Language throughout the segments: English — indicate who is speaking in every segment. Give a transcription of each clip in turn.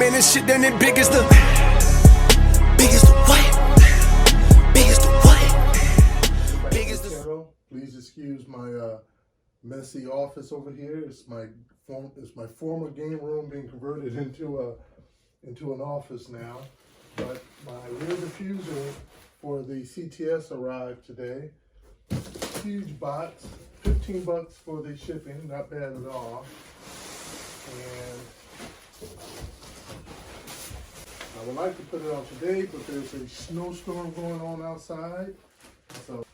Speaker 1: Man, this shit done it big as the what? Big as the what? Big as the.
Speaker 2: Please excuse my messy office over here. It's my former game room being converted into an office now. But my rear diffuser for the CTS arrived today. Huge box, $15 for the shipping, not bad at all. And I would like to put it on today, but there's a snowstorm going on outside. So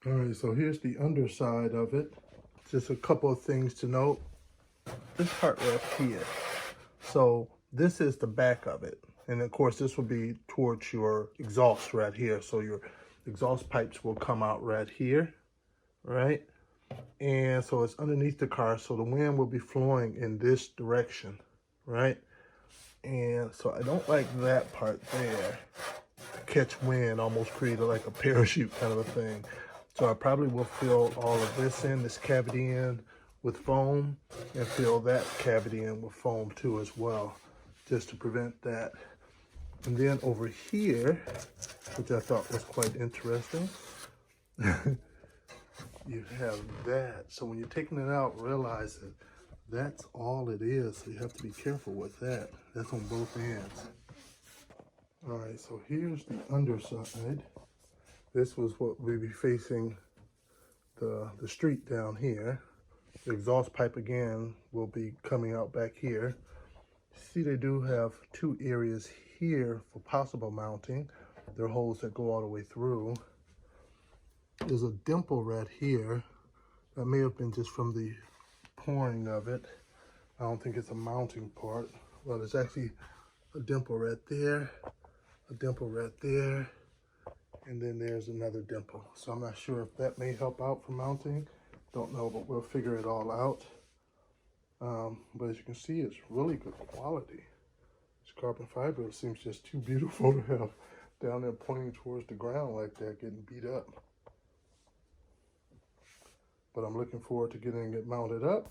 Speaker 2: all right, so here's the underside of it. Just a couple of things to note. This part right here. So this is the back of it. And of course, this will be towards your exhaust right here. So your exhaust pipes will come out right here, right? And so it's underneath the car. So the wind will be flowing in this direction, right? And so I don't like that part there. Catch wind, almost create like a parachute kind of a thing. So I probably will fill all of this in, this cavity in with foam, and fill that cavity in with foam too as well, just to prevent that. And then over here, which I thought was quite interesting, you have that. So when you're taking it out, realize that that's all it is. So you have to be careful with that. That's on both ends. All right, so here's the underside. This was what we'd be facing the street down here. The exhaust pipe again will be coming out back here. See, they do have two areas here for possible mounting. There are holes that go all the way through. There's a dimple right here. That may have been just from the pouring of it. I don't think it's a mounting part. Well, there's actually a dimple right there, a dimple right there, and then there's another dimple. So I'm not sure if that may help out for mounting. Don't know, but we'll figure it all out. But as you can see, it's really good quality. This carbon fiber seems just too beautiful to have down there pointing towards the ground like that, getting beat up. But I'm looking forward to getting it mounted up.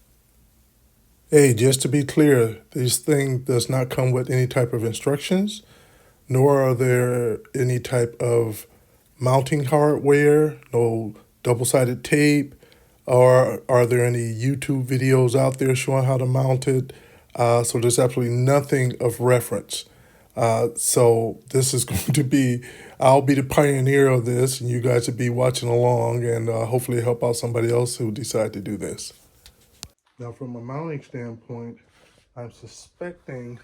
Speaker 2: Hey, just to be clear, this thing does not come with any type of instructions, nor are there any type of mounting hardware, no double-sided tape, or are there any YouTube videos out there showing how to mount it? So there's absolutely nothing of reference. So this is going to be, I'll be the pioneer of this, and you guys will be watching along and hopefully help out somebody else who decide to do this. Now, from a mounting standpoint, I'm suspecting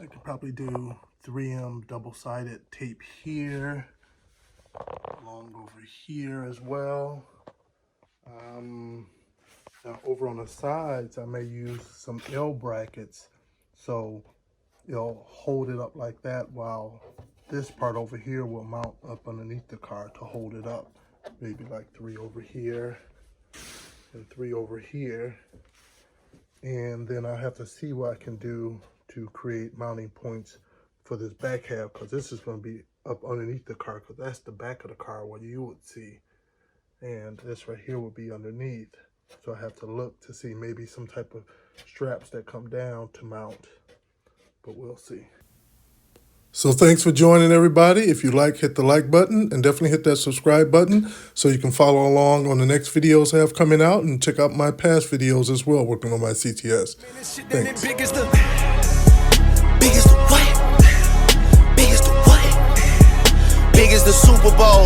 Speaker 2: I could probably do 3M double-sided tape here, along over here as well. Now over on the sides, I may use some L brackets, so it'll hold it up like that, while this part over here will mount up underneath the car to hold it up. Maybe like 3 over here and 3 over here. And then I have to see what I can do to create mounting points for this back half, because this is going to be up underneath the car, because that's the back of the car where you would see. And this right here will be underneath. So I have to look to see maybe some type of straps that come down to mount, but we'll see. So thanks for joining, everybody. If you like, hit the like button, and definitely hit that subscribe button so you can follow along on the next videos I have coming out, and check out my past videos as well working on my CTS. Thanks.
Speaker 1: Big as the what? Big as the what? Big as the Super Bowl.